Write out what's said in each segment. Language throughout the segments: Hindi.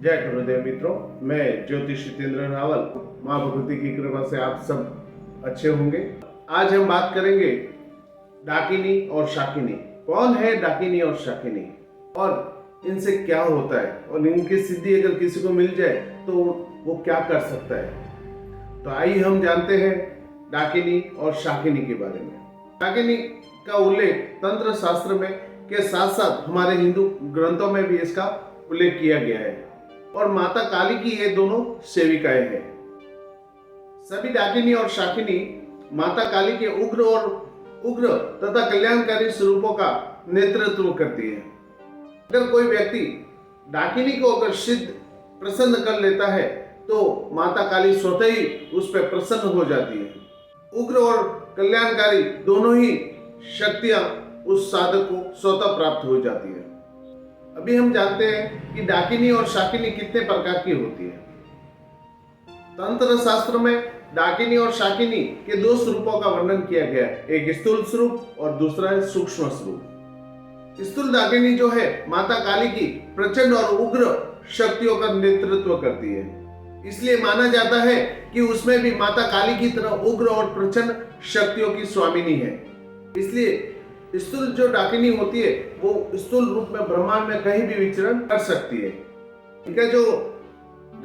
जय गुरुदेव मित्रों, मैं ज्योतिष जितेंद्र रावल। माँ भगवती की कृपा से आप सब अच्छे होंगे। आज हम बात करेंगे डाकिनी और शाकिनी। कौन है डाकिनी और शाकिनी और इनसे क्या होता है और इनकी सिद्धि अगर किसी को मिल जाए तो वो क्या कर सकता है। तो आइए हम जानते हैं डाकिनी और शाकिनी के बारे में। डाकिनी का उल्लेख तंत्र शास्त्र में के साथ साथ हमारे हिंदू ग्रंथों में भी इसका उल्लेख किया गया है और माता काली की ये दोनों सेविकाएं हैं। सभी डाकिनी और शाकिनी माता काली के उग्र तथा कल्याणकारी स्वरूपों का नेतृत्व करती है। अगर कोई व्यक्ति डाकिनी को अगर सिद्ध प्रसन्न कर लेता है तो माता काली स्वतः ही उस पर प्रसन्न हो जाती है। उग्र और कल्याणकारी दोनों ही शक्तियां उस साधक को स्वतः प्राप्त हो जाती है। अभी हम जानते हैं कि डाकिनी और शाकिनी कितने प्रकार की होती है। तंत्र शास्त्र में डाकिनी और शाकिनी के दो स्वरूपों का वर्णन किया गया है, एक स्थूल स्वरूप और दूसरा है सूक्ष्म स्वरूप। स्थूल डाकिनी जो है माता काली की प्रचंड और उग्र शक्तियों का नेतृत्व करती है, इसलिए माना जाता है कि उसमें भी माता काली की तरह उग्र और प्रचंड शक्तियों की स्वामिनी है। इसलिए स्थूल जो डाकिनी होती है वो स्थूल रूप में ब्रह्मांड में कहीं भी विचरण कर सकती है। इनका जो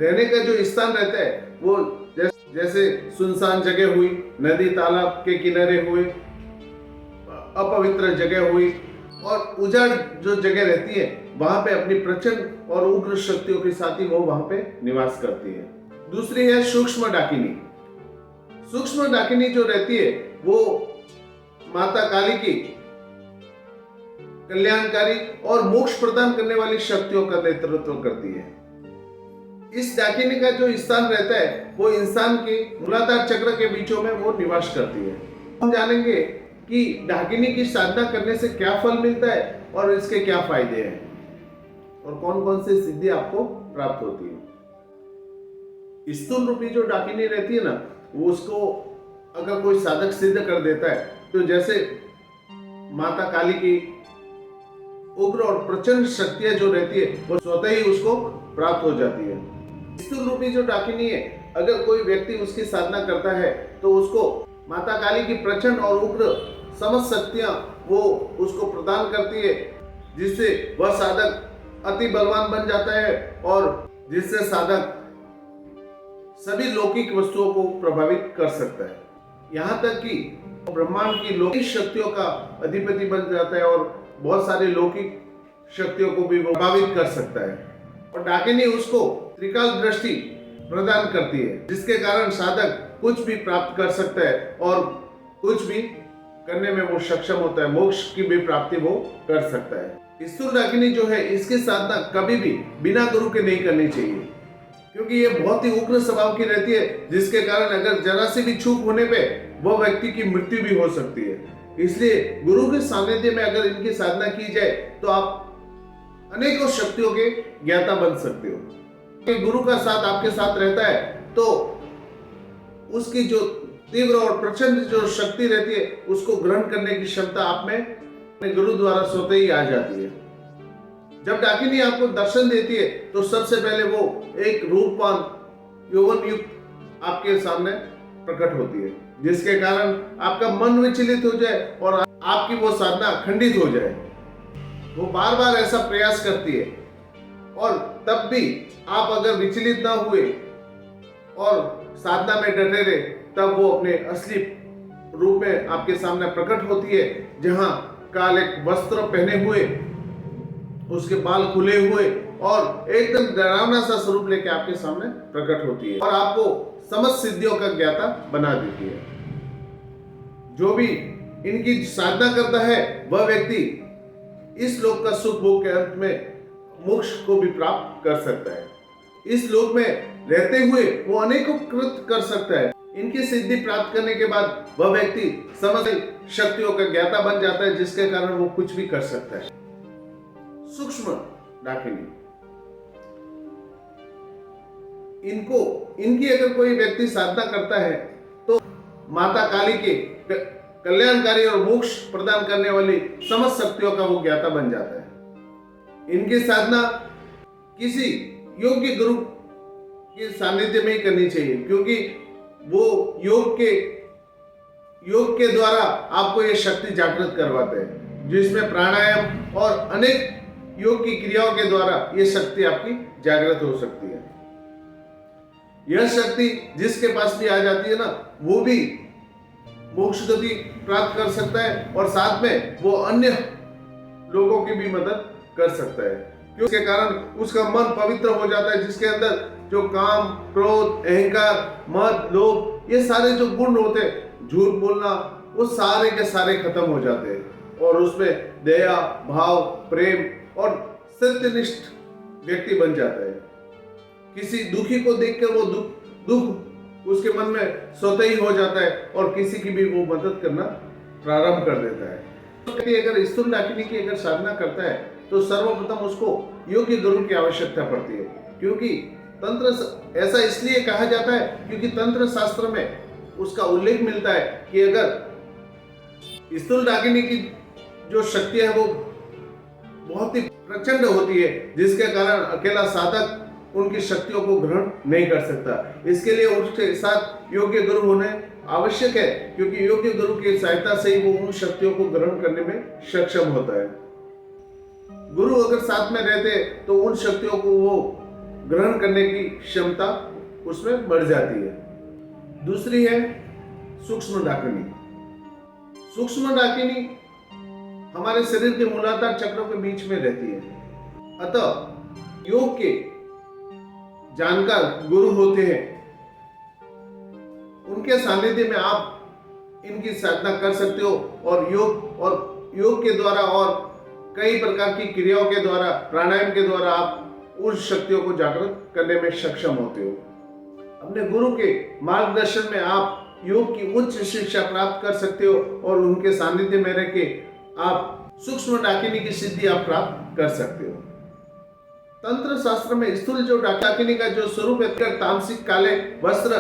रहने का जो स्थान रहता है वो जैसे सुनसान जगह हुई, नदी तालाब के किनारे हुए, अपवित्र जगह हुई और उजाड़ जो जगह रहती है वहां पे अपनी प्रचंड और उग्र शक्तियों के साथ ही वो वहां पे निवास करती है। दूसरी है सूक्ष्म डाकिनी। सूक्ष्म डाकिनी जो रहती है वो माता काली की कल्याणकारी और मोक्ष प्रदान करने वाली शक्तियों का नेतृत्व करती है। इस डाकिनी का जो स्थान रहता है वो इंसान के मूलाधार चक्र के बीचों में वो निवास करती है। हम जानेंगे कि डाकिनी की साधना करने से क्या फल मिलता है और इसके क्या फायदे हैं और कौन कौन से सिद्धि आपको प्राप्त होती है। स्थूल रूपी जो डाकिनी रहती है ना, वो उसको अगर कोई साधक सिद्ध कर देता है तो जैसे माता काली की उग्र और प्रचंड शक्तियां जो रहती है वो स्वतः ही उसको प्राप्त हो जाती है। स्थूल रूपी जो डाकिनी है, अगर कोई व्यक्ति उसकी साधना करता है तो उसको माता काली की प्रचंड और उग्र समस्त शक्तियां वो उसको प्रदान करती है, जिससे वह साधक अति बलवान बन जाता है और जिससे साधक सभी लौकिक वस्तुओं को प्रभावित कर सकता है। यहाँ तक कि ब्रह्मांड की लौकिक शक्तियों का अधिपति बन जाता है और बहुत सारी लौकिक शक्तियों को भी प्रभावित कर सकता है। और डाकिनी उसको त्रिकाल दृष्टि प्रदान करती है, जिसके कारण साधक कुछ भी प्राप्त कर सकता है और कुछ भी करने में वो सक्षम होता है, मोक्ष की भी प्राप्ति वो कर सकता है। स्थूल डाकिनी जो है इसकी साधना कभी भी बिना गुरु के नहीं करनी चाहिए, क्योंकि ये बहुत ही उग्र स्वभाव की रहती है, जिसके कारण अगर जरा से भी चूक होने पे वो व्यक्ति की मृत्यु भी हो सकती है। इसलिए गुरु के सानिध्य में अगर इनकी साधना की जाए तो आप अनेकों शक्तियों के ज्ञाता बन सकते हो। कि गुरु का साथ आपके साथ रहता है तो उसकी जो तीव्र और प्रचंड जो शक्ति रहती है उसको ग्रहण करने की क्षमता आप में अपने गुरु द्वारा स्वतः ही आ जाती है। जब डाकिनी आपको दर्शन देती है तो सबसे पहले वो एक रूपवान यौवन युक्त आपके सामने प्रकट होती है, जिसके कारण आपका मन विचलित हो जाए और आपकी वो साधना खंडित हो जाए। वो बार बार ऐसा प्रयास करती है और तब भी आप अगर विचलित ना हुए और साधना में डटे रहे, तब वो अपने असली रूप में आपके सामने प्रकट होती है, जहां काले वस्त्र पहने हुए, उसके बाल खुले हुए और एकदम डरावना सा स्वरूप लेके आपके सामने प्रकट होती है और आपको समस्त सिद्धियों का ज्ञाता बना देती है। जो भी इनकी साधना करता है वह व्यक्ति इस लोक का सुख भोग के अंत में मोक्ष को भी प्राप्त कर सकता है। इस लोक में रहते हुए वो अनेकों कृत कर सकता है। इनकी सिद्धि प्राप्त करने के बाद वह व्यक्ति समस्त शक्तियों का ज्ञाता बन जाता है, जिसके कारण वो कुछ भी कर सकता है। सूक्ष्म डाकिनी इनकी अगर कोई व्यक्ति साधना करता है तो माता काली के कल्याणकारी और मोक्ष प्रदान करने वाली समस्त शक्तियों का वो ज्ञाता बन जाता है। इनकी साधना किसी योग्य गुरु के सानिध्य में ही करनी चाहिए, क्योंकि वो योग के द्वारा आपको ये शक्ति जागृत करवाते हैं, जिसमें प्राणायाम और अनेक योग की क्रियाओं के द्वारा ये शक्ति आपकी जागृत हो सकती है। यह शक्ति जिसके पास भी आ जाती है ना, वो भी मोक्ष गति प्राप्त कर सकता है और साथ में वो अन्य लोगों की भी मदद कर सकता है, क्योंकि उसके कारण उसका मन पवित्र हो जाता है, जिसके अंदर जो काम, क्रोध, अहंकार, मद, लोभ, ये सारे जो गुण होते हैं, झूठ बोलना, वो सारे के सारे खत्म हो जाते हैं और उसमें दया, भाव, प्रेम और सत्यनिष्ठ व्यक्ति बन जाता है। किसी दुखी को देखकर वो दुख उसके मन में स्वतः ही हो जाता है और किसी की भी वो मदद करना प्रारंभ कर देता है। अगर स्थूल डाकिनी की अगर साधना करता है तो सर्वप्रथम उसको योग्य गुरु की आवश्यकता पड़ती है, क्योंकि तंत्र ऐसा इसलिए कहा जाता है क्योंकि तंत्र शास्त्र में उसका उल्लेख मिलता है कि अगर स्थूल डाकिनी की जो शक्ति है वो बहुत ही प्रचंड होती है, जिसके कारण अकेला साधक उनकी शक्तियों को ग्रहण नहीं कर सकता। इसके लिए उसके साथ योग्य गुरु होने आवश्यक है, क्योंकि योग्य गुरु की सहायता से ही वो उन शक्तियों को ग्रहण करने में सक्षम होता है। गुरु अगर साथ में रहते तो उन शक्तियों को वो ग्रहण करने की क्षमता उसमें बढ़ जाती है। दूसरी है सूक्ष्म डाकिनी। सूक्ष्म डाकिनी हमारे शरीर के मूलाधार चक्रों के बीच में रहती है। अतः योग के जानकार गुरु होते हैं, उनके सानिध्य में आप इनकी साधना कर सकते हो और योग के द्वारा और कई प्रकार की क्रियाओं के द्वारा, प्राणायाम के द्वारा आप उस शक्तियों को जागृत करने में सक्षम होते हो। अपने गुरु के मार्गदर्शन में आप योग की उच्च शिक्षा प्राप्त कर सकते हो और उनके सानिध्य में रह के आप सूक्ष्म डाकिनी की सिद्धि आप प्राप्त कर सकते हो। तंत्र शास्त्र में स्थूल जो डाकिनी का जो स्वरूप है, तामसिक काले वस्त्र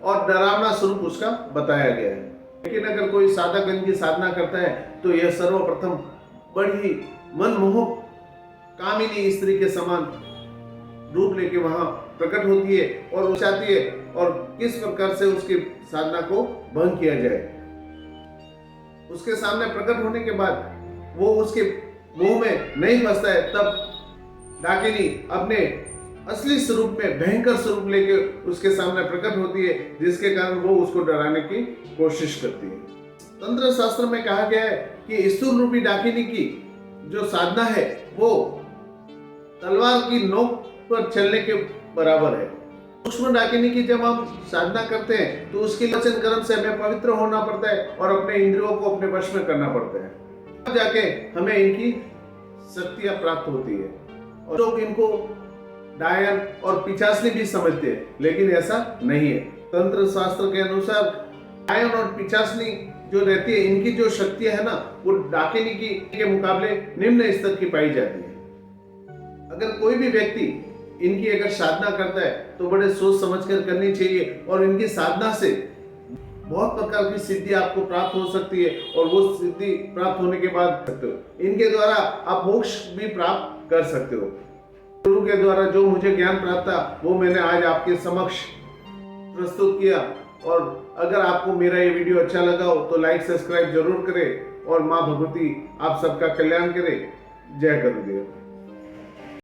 और डरावना स्वरूप उसका बताया गया है। लेकिन अगर कोई साधक इनकी साधना करता है तो यह सर्वप्रथम बड़ी मनमोहक कामिनी स्त्री के समान रूप लेके वहां प्रकट होती है और वो चाहती है और किस प्रकार से उसकी साधना को भंग किया जाए। उसके सामने प्रकट होने के बाद वो उसके मुंह में नहीं फंसता है, तब डाकिनी अपने असली स्वरूप में भयंकर स्वरूप लेके उसके सामने प्रकट होती है, जिसके कारण वो उसको डराने की कोशिश करती है। तंत्र शास्त्र में कहा गया है कि स्थूल रूपी डाकिनी की जो साधना है वो तलवार की नोक पर चलने के बराबर है। सूक्ष्म डाकिनी की जब हम साधना करते हैं तो उसके वचन कर्म से हमें पवित्र होना पड़ता है और अपने इंद्रियों को अपने वश में करना पड़ता है, तब जाके हमें इनकी शक्तियां प्राप्त होती है। और लोग इनको डायन और पिचासनी भी समझते हैं, लेकिन ऐसा नहीं है। तंत्र शास्त्र के अनुसार डायन और पिचासनी जो रहती है, इनकी जो शक्तियां है ना, वो डाकिनी की के मुकाबले निम्न स्तर की पाई जाती है। अगर कोई भी व्यक्ति इनकी अगर साधना करता है तो बड़े सोच समझकर करनी चाहिए और इनकी साधना से बहुत प्रकार की सिद्धि आपको प्राप्त हो सकती है और वो सिद्धि प्राप्त होने के बाद इनके द्वारा आप मोक्ष भी प्राप्त कर सकते हो। गुरु के द्वारा जो मुझे ज्ञान प्राप्त था वो मैंने आज आपके समक्ष प्रस्तुत किया, और अगर आपको मेरा ये वीडियो अच्छा लगा हो तो लाइक सब्सक्राइब जरूर करें और माँ भगवती आप सबका कल्याण करे। जय गुरुदेव।